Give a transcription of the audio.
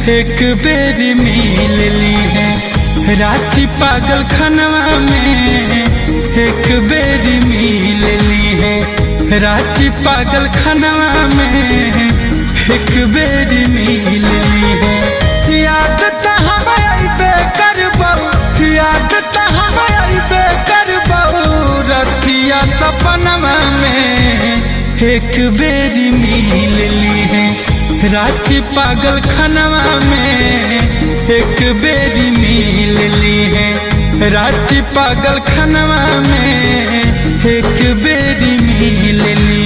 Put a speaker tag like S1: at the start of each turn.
S1: एक बेरी मिल ली है। रांची पागल खनवा में एक बेरी मिल ली है। रांची पागल खनवा में एक बेरी मिल ली है। याद त हम अइबे करबौ, याद त हम अइबे करबौ, रतिया सपनवा में एक बेरी मिल ली है। रांची पागल खनवा में एक बेरी मिल ली है। रांची पागल खनवा में एक बेरी मिल ली